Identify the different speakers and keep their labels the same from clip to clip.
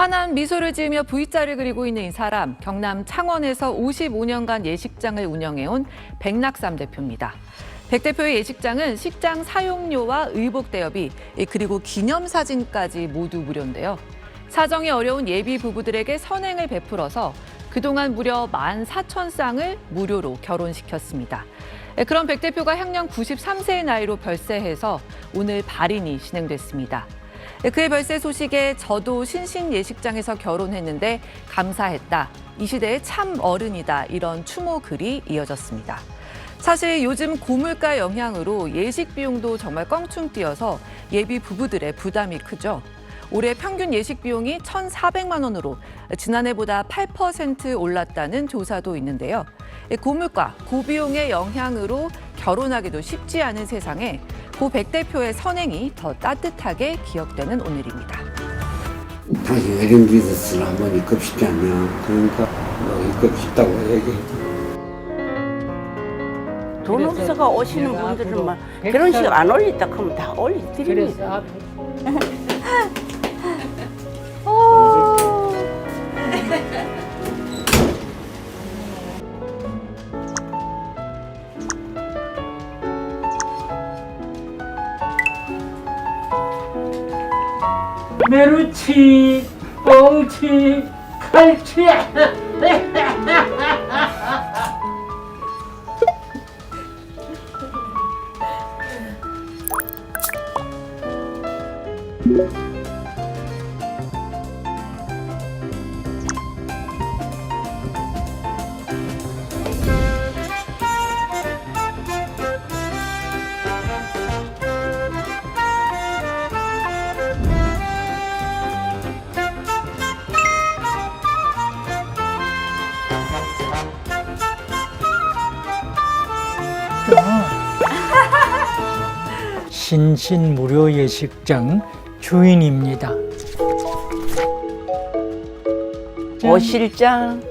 Speaker 1: 환한 미소를 지으며 V자를 그리고 있는 이 사람, 경남 창원에서 55년간 예식장을 운영해온 백낙삼 대표입니다. 백 대표의 예식장은 식장 사용료와 의복 대여비, 그리고 기념사진까지 모두 무료인데요. 사정이 어려운 예비 부부들에게 선행을 베풀어서 그동안 무려 14,000쌍을 무료로 결혼시켰습니다. 그런 백 대표가 향년 93세의 나이로 별세해서 오늘 발인이 진행됐습니다. 그의 별세 소식에 저도 신신 예식장에서 결혼했는데 감사했다. 이 시대의 참 어른이다. 이런 추모 글이 이어졌습니다. 사실 요즘 고물가 영향으로 예식 비용도 정말 껑충 뛰어서 예비 부부들의 부담이 크죠. 올해 평균 예식 비용이 1,400만 원으로 지난해보다 8% 올랐다는 조사도 있는데요. 고물가, 고비용의 영향으로 결혼하기도 쉽지 않은 세상에 고 백 대표의 선행이 더 따뜻하게 기억되는 오늘입니다.
Speaker 2: 당신 외령 비즈니스를 한번 입급시키지 않냐. 그러니까 입급시켰다고 얘기했죠.
Speaker 3: 돈 없어가 오시는 분들은 막 결혼식 안 올린다 하면 다 올려드립니다.
Speaker 4: 메루치, 꽁치, 칼치. 신신 무료 예식장 주인입니다.
Speaker 3: 오실장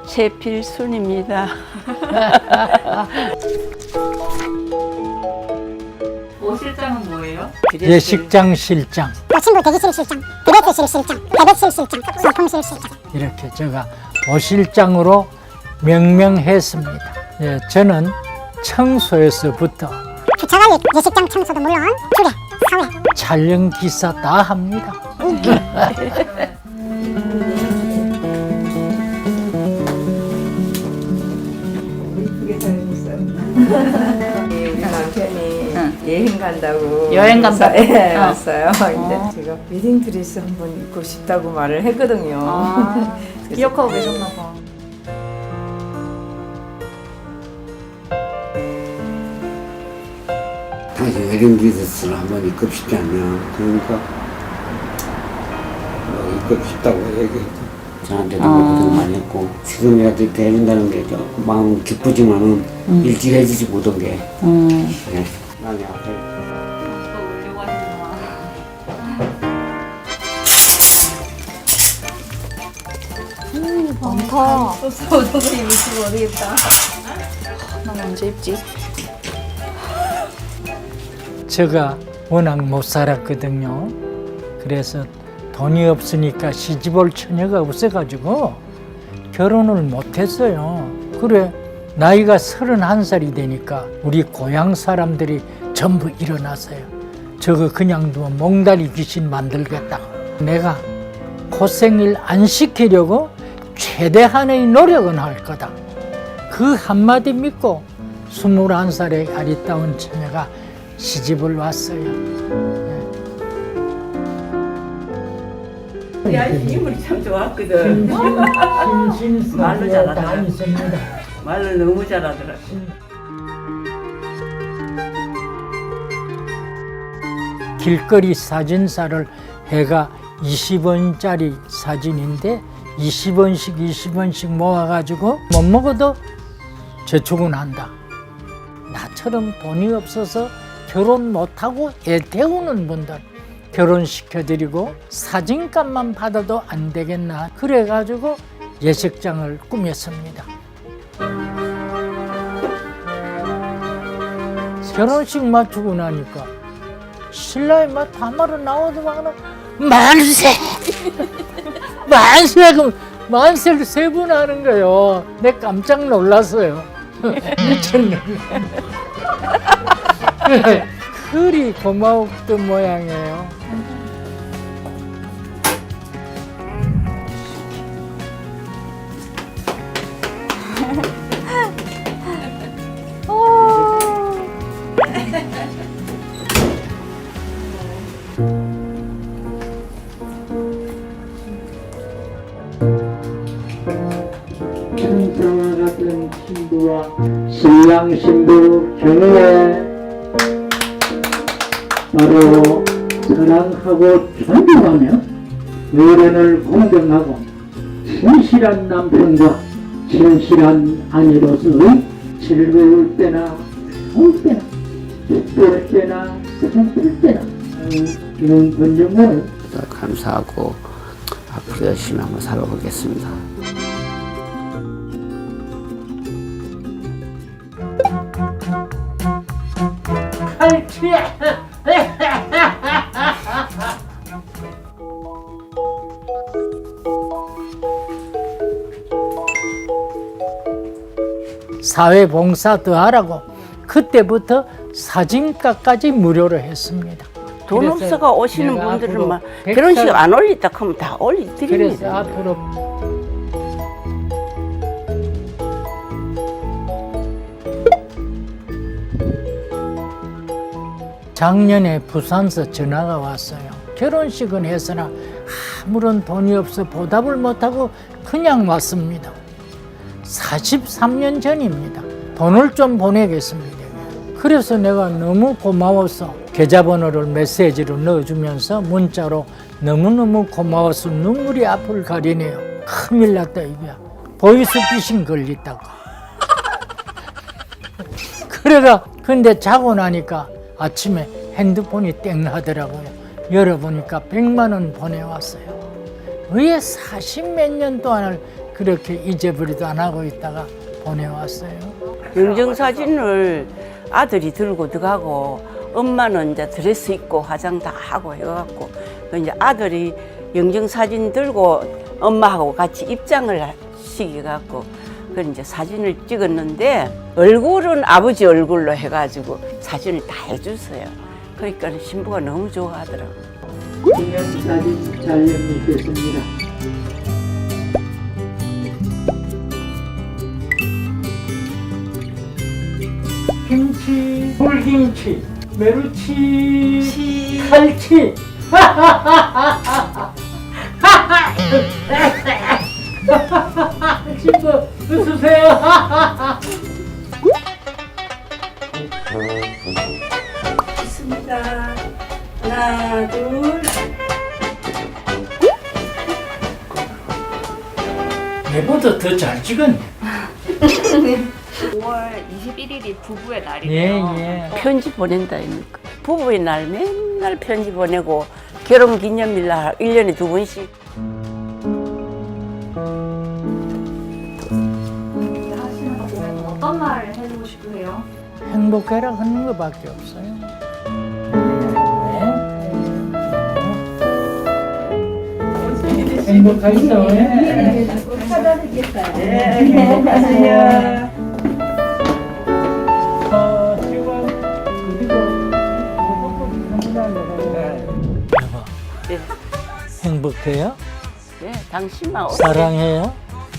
Speaker 3: 최필순입니다.
Speaker 1: 오실장은 뭐예요?
Speaker 4: 예식장 실장
Speaker 5: 친구 대기실 실장, 대배실 실장, 대배실 실장, 소통실 실장.
Speaker 4: 이렇게 제가 오실장으로 명명했습니다. 예, 저는 청소에서부터
Speaker 5: 주차관리, 예식장 청소도 물론 주례, 사회.
Speaker 4: 촬영 기사 다 합니다.
Speaker 6: 이쁘게 잘해줬어요. 우리 남편이 여행 간다고
Speaker 3: 여행 간다고?
Speaker 6: 예, 왔어요. 근데 제가 웨딩 드레스 한번 입고 싶다고 말을 했거든요.
Speaker 1: 기억하고 계셨나 봐.
Speaker 2: 당신 외령 비즈니스를 한번 입급시키지 않냐. 그러니까 입급시켰다고 얘기했죠. 저한테도 고생 많이 했고 지금이라도 이렇게 해준다는 게 마음 기쁘지만은 일찍 해주지 못한 게 네, 많이 아파요.
Speaker 4: 제가 워낙 못 살았거든요. 그래서 돈이 없으니까 시집올 처녀가 없어가지고 결혼을 못했어요. 그래 나이가 31살이 되니까 우리 고향 사람들이 전부 일어났어요. 저거 그냥 두면 몽다리 귀신 만들겠다. 내가 고생을 안 시키려고 최대한의 노력은 할 거다. 그 한마디 믿고 21살의 아리따운 처녀가 시집을 왔어요.
Speaker 3: 우리 아저씨 인물이 참 좋았거든. 말로 잘하더라. 말로 너무 잘하더라.
Speaker 4: 길거리 사진사를 해가 20원짜리 사진인데 20원씩 모아가지고 못 먹어도 저축은 한다. 나처럼 돈이 없어서 결혼 못하고 애 태우는 분들 결혼시켜드리고 사진값만 받아도 안 되겠나. 그래가지고 예식장을 꾸몄습니다. 결혼식 마치고 나니까 신랑이 막 담화로 나오더만 말세 만세를 세 번 하는 거예요. 내 깜짝 놀랐어요. 미쳤네. 그래, 그리 고마웠던 모양이에요.
Speaker 7: 천사와 같은 신부와 신랑 신부 경우에 바로 사랑하고 존중하며 의뢰를 공정하고 진실한 남편과 진실한 아내로서의 즐거울 때나 울 때나 기쁠 때나 슬플 때나 이런 권정을
Speaker 2: 감사하고 앞으로 열심히 한번 살아보겠습니다.
Speaker 4: 사회봉사도 하라고 그때부터 사진가까지 무료로 했습니다.
Speaker 3: 돈
Speaker 4: 그래서
Speaker 3: 없어가 오시는
Speaker 4: 내가
Speaker 3: 분들은
Speaker 4: 앞으로
Speaker 3: 막
Speaker 4: 100살
Speaker 3: 결혼식 안 올리다 하면 다
Speaker 4: 그래서
Speaker 3: 올려드립니다.
Speaker 4: 앞으로 작년에 부산서 전화가 왔어요. 결혼식은 했으나 아무런 돈이 없어 보답을 못하고 그냥 왔습니다. 43년 전입니다. 돈을 좀 보내겠습니다. 그래서 내가 너무 고마워서 계좌번호를 메시지로 넣어주면서 문자로 너무너무 고마워서 눈물이 앞을 가리네요. 큰일 났다 이거야. 보이스피싱 걸렸다고. 그래가 근데 자고 나니까 아침에 핸드폰이 땡 하더라고요. 열어보니까 100만 원 보내왔어요. 왜 40몇 년 동안을 그렇게 잊어버리도 안 하고 있다가 보내왔어요.
Speaker 3: 영정사진을 아들이 들고 들어가고 엄마는 이제 드레스 입고 화장 다 하고 해갖고 그 이제 아들이 영정사진 들고 엄마하고 같이 입장을 시켜갖고 그 이제 사진을 찍었는데 얼굴은 아버지 얼굴로 해가지고 사진을 다 해주세요. 그러니까 신부가 너무 좋아하더라고요.
Speaker 7: 기념사진 촬영이 됐습니다. 김치, 불김치, 메루치, 칼치. 친구 웃으세요.
Speaker 3: 있습니다. 하나, 둘.
Speaker 4: 내보다 더 잘 찍었네.
Speaker 8: 5월 21일이 부부의 날이에요.
Speaker 4: 예.
Speaker 3: 편지 보낸다 입니까? 부부의 날 맨날 편지 보내고 결혼 기념일 날 1년에 2번씩.
Speaker 8: 하시는 거 보면 어떤 말을 해주고 싶으세요?
Speaker 4: 행복해라 하는 것밖에 없어요. 행복하시죠?
Speaker 3: 네.
Speaker 4: 행복해요?
Speaker 3: 네, 당신만
Speaker 4: 사랑해요?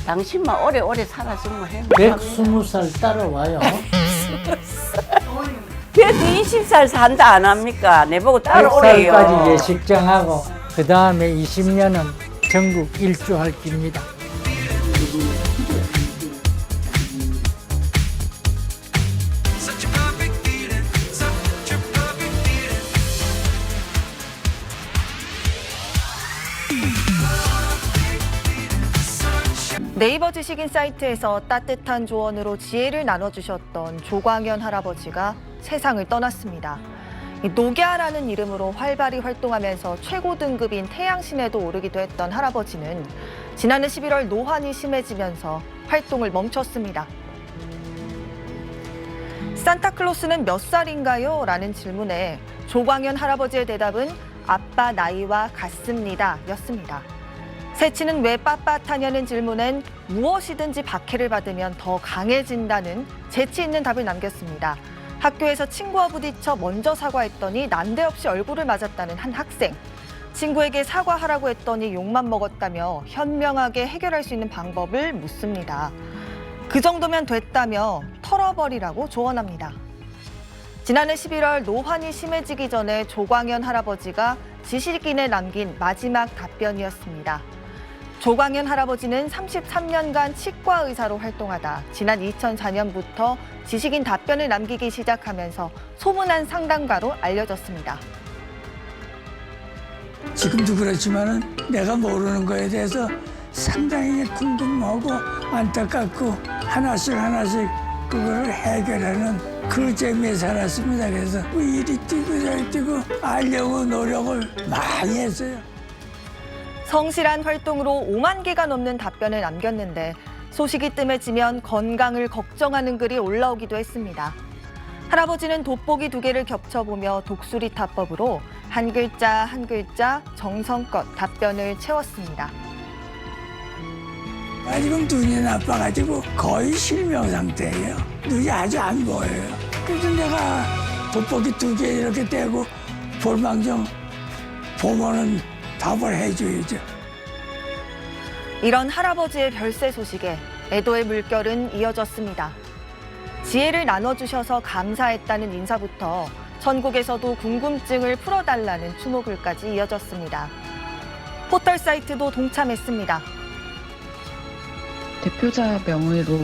Speaker 3: 당신만 오래오래 살아주면 해.
Speaker 4: 120살 따라와요.
Speaker 3: 그래도 20살 산다 안 합니까? 내보고 따라오래요.
Speaker 4: 100살까지 예식장하고 그 다음에 20년은 전국 일주할 깁니다.
Speaker 9: 네이버 지식인 사이트에서 따뜻한 조언으로 지혜를 나눠주셨던 조광현 할아버지가 세상을 떠났습니다. 이 녹야라는 이름으로 활발히 활동하면서 최고 등급인 태양신에도 오르기도 했던 할아버지는 지난해 11월 노환이 심해지면서 활동을 멈췄습니다. 산타클로스는 몇 살인가요? 라는 질문에 조광현 할아버지의 대답은 아빠 나이와 같습니다. 였습니다. 새치는 왜 빳빳하냐는 질문엔 무엇이든지 박해를 받으면 더 강해진다는 재치 있는 답을 남겼습니다. 학교에서 친구와 부딪혀 먼저 사과했더니 난데없이 얼굴을 맞았다는 한 학생. 친구에게 사과하라고 했더니 욕만 먹었다며 현명하게 해결할 수 있는 방법을 묻습니다. 그 정도면 됐다며 털어버리라고 조언합니다. 지난해 11월 노환이 심해지기 전에 조광현 할아버지가 지식인에 남긴 마지막 답변이었습니다. 조광현 할아버지는 33년간 치과 의사로 활동하다 지난 2004년부터 지식인 답변을 남기기 시작하면서 소문난 상담가로 알려졌습니다.
Speaker 10: 지금도 그렇지만은 내가 모르는 거에 대해서 상당히 궁금하고 안타깝고 하나씩 그걸 해결하는 그 재미에 살았습니다. 그래서 이리 뛰고 저리 뛰고 알려고 노력을 많이 했어요.
Speaker 9: 성실한 활동으로 5만 개가 넘는 답변을 남겼는데 소식이 뜸해지면 건강을 걱정하는 글이 올라오기도 했습니다. 할아버지는 돋보기 2개를 겹쳐보며 독수리 타법으로 한 글자 한 글자 정성껏 답변을 채웠습니다.
Speaker 10: 지금 눈이 나빠가지고 거의 실명 상태예요. 눈이 아주 안 보여요. 그래서 내가 돋보기 2개 이렇게 떼고 볼망정 보면은 답을 해줘야죠.
Speaker 9: 이런 할아버지의 별세 소식에 애도의 물결은 이어졌습니다. 지혜를 나눠주셔서 감사했다는 인사부터 전국에서도 궁금증을 풀어달라는 추모글까지 이어졌습니다. 포털 사이트도 동참했습니다.
Speaker 11: 대표자 명의로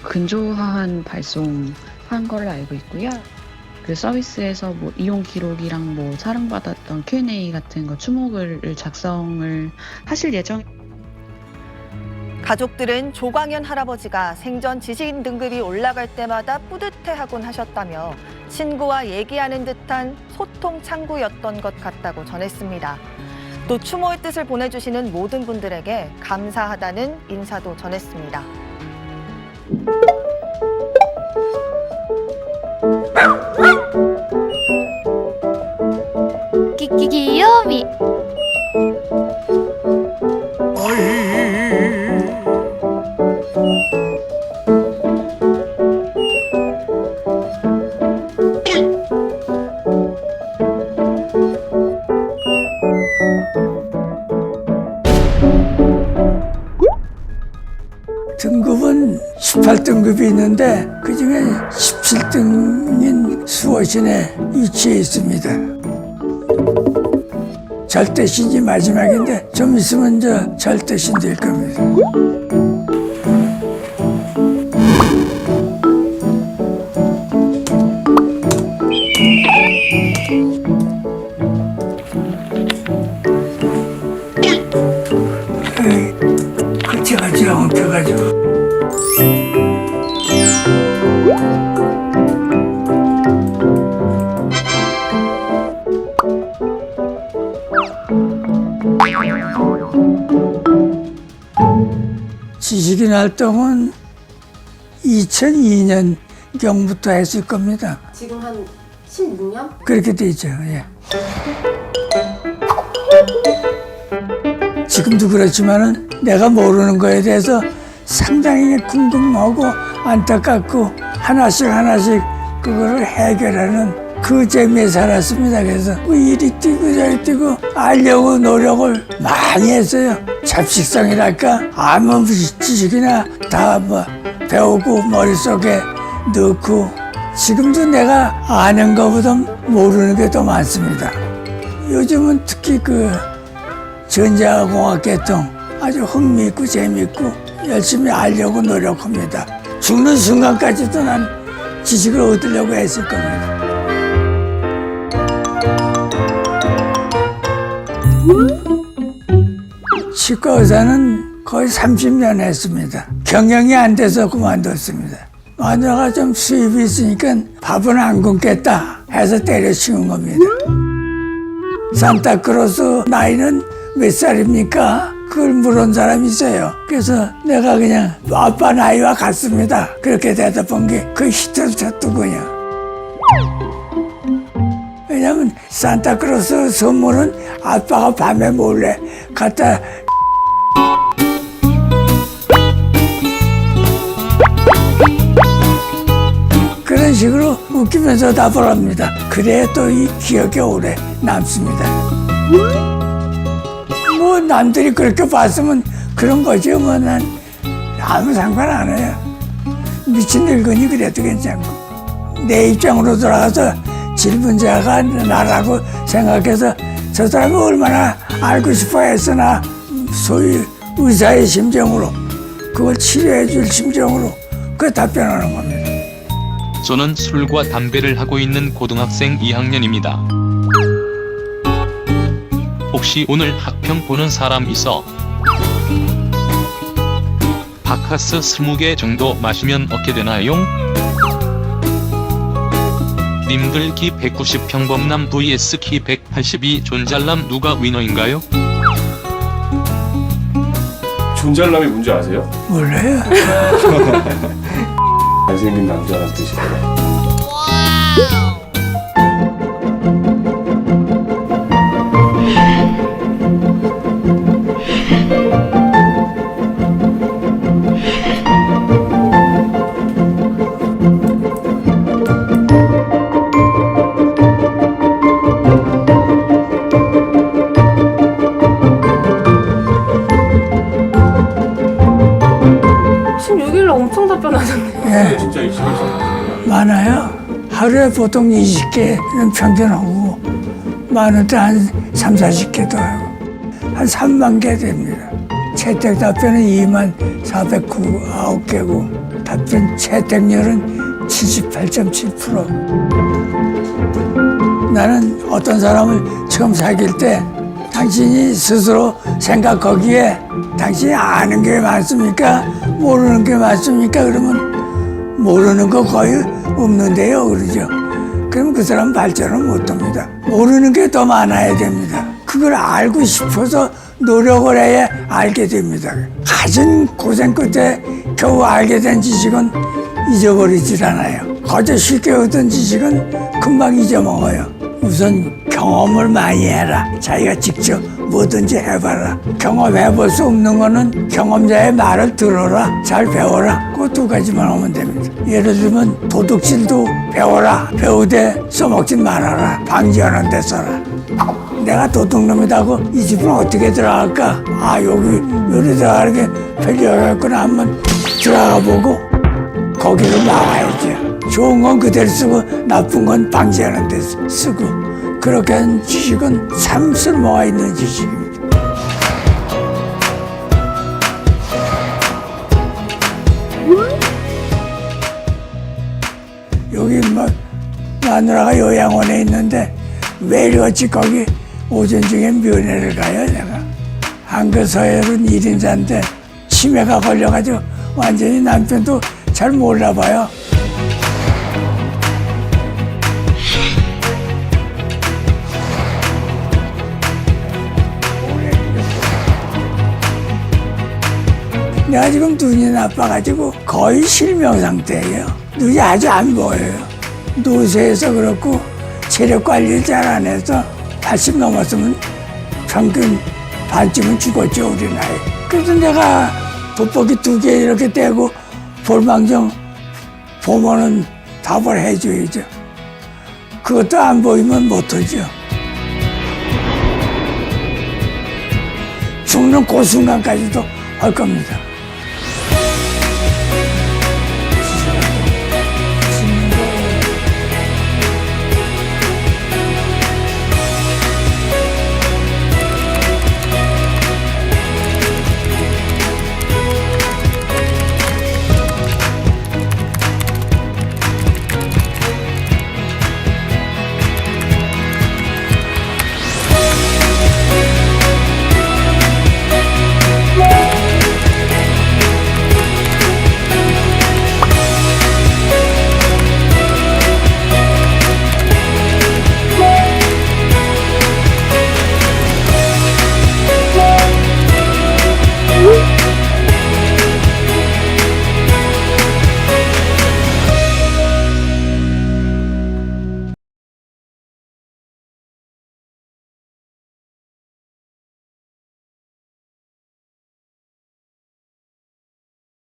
Speaker 11: 근조화한 발송한 걸로 알고 있고요. 그 서비스에서 뭐 이용 기록이랑 뭐 사랑받았던 Q&A 같은 거 추모글을 작성을 하실 예정.
Speaker 9: 가족들은 조광현 할아버지가 생전 지식인 등급이 올라갈 때마다 뿌듯해하곤 하셨다며 친구와 얘기하는 듯한 소통 창구였던 것 같다고 전했습니다. 또 추모의 뜻을 보내주시는 모든 분들에게 감사하다는 인사도 전했습니다.
Speaker 8: 귀요미.
Speaker 10: 등급은 18등급이 있는데 그중에 17등인 수호신에 위치해 있습니다. 절대신이 마지막인데 좀 있으면 저 절대신 될 겁니다. 그쳐가지고 엉켜가지고 지식인 활동은 2002년경부터 했을 겁니다.
Speaker 12: 지금 한 16년?
Speaker 10: 그렇게 되죠. 예. 지금도 그렇지만은 내가 모르는 거에 대해서 상당히 궁금하고 안타깝고 하나씩 그거를 해결하는 그 재미에 살았습니다. 그래서 이리 뛰고 저리 뛰고 알려고 노력을 많이 했어요. 잡식성이랄까 아무 지식이나 다 뭐 배우고 머릿속에 넣고 지금도 내가 아는 것보다 모르는 게 더 많습니다. 요즘은 특히 그 전자공학 계통 아주 흥미있고 재미있고 열심히 알려고 노력합니다. 죽는 순간까지도 난 지식을 얻으려고 했을 겁니다. 치과 의사는 거의 30년 했습니다. 경영이 안 돼서 그만뒀습니다. 마누라가 좀 수입이 있으니까 밥은 안 굶겠다 해서 때려치운 겁니다. 산타크로스 나이는 몇 살입니까? 그걸 물은 사람이 있어요. 그래서 내가 그냥 아빠 나이와 같습니다. 그렇게 대답한 게 그 히트를 쳤더군요. 왜냐면 산타크로스 선물은 아빠가 밤에 몰래 갖다 식으로 웃기면서 답을 합니다. 그래야 또 이 기억에 오래 남습니다. 뭐 남들이 그렇게 봤으면 그런 거죠. 뭐 난 아무 상관 안 해요. 미친 늙은이 그래도 괜찮고. 내 입장으로 돌아가서 질문자가 나라고 생각해서 저 사람이 얼마나 알고 싶어 했으나 소위 의사의 심정으로 그걸 치료해 줄 심정으로 그 답변하는 겁니다.
Speaker 13: 저는 술과 담배를 하고 있는 고등학생 2학년입니다. 혹시 오늘 학평 보는 사람 있어? 바카스 20개 정도 마시면 어떻게 되나요? 님들 키 190 평범남 vs 키 182 존잘남 누가 위너인가요?
Speaker 14: 존잘남이 뭔지 아세요?
Speaker 10: 몰라요.
Speaker 14: 잘생긴 남자란 뜻이에요.
Speaker 12: 엄청 답변하셨네요.
Speaker 10: 예.
Speaker 14: 진짜 익숙해서.
Speaker 10: 많아요. 하루에 보통 20개는 평균하고 많을 때 한 3, 40개도 하고 한 3만 개 됩니다. 채택 답변은 2만 409개고 답변 채택률은 78.7%. 나는 어떤 사람을 처음 사귈 때 당신이 스스로 생각하기에 당신이 아는 게 많습니까? 모르는 게 많습니까? 그러면 모르는 거 거의 없는데요, 그러죠. 그럼 그 사람 발전을 못 합니다. 모르는 게 더 많아야 됩니다. 그걸 알고 싶어서 노력을 해야 알게 됩니다. 가진 고생 끝에 겨우 알게 된 지식은 잊어버리질 않아요. 거저 쉽게 얻은 지식은 금방 잊어먹어요. 우선 경험을 많이 해라. 자기가 직접 뭐든지 해봐라. 경험해볼 수 없는 거는 경험자의 말을 들어라. 잘 배워라. 그 두 가지만 하면 됩니다. 예를 들면 도둑질도 배워라. 배우되 써먹지 말아라. 방지하는 데 써라. 내가 도둑놈이다 하고 이 집은 어떻게 들어갈까? 아, 여기 들어가는 게 편리하겠구나 한번 들어가 보고 거기로 나와야죠. 좋은 건 그대로 쓰고 나쁜 건 방지하는 데 쓰고 그렇게 한 지식은 참 쓸모가 있는 지식입니다. 여기 마누라가 요양원에 있는데 매일같이 거기 오전 중에 면회를 가요. 내가 한국서열은 1인자인데 치매가 걸려가지고 완전히 남편도 잘 몰라봐요. 내가 지금 눈이 나빠가지고 거의 실명 상태예요. 눈이 아주 안 보여요. 노쇠해서 그렇고 체력 관리를 잘 안 해서 80 넘었으면 평균 반쯤은 죽었죠, 우리 나이. 그래서 내가 돋보기 2개 이렇게 떼고 볼망정 보면은 답을 해줘야죠. 그것도 안 보이면 못하죠. 죽는 그 순간까지도 할 겁니다.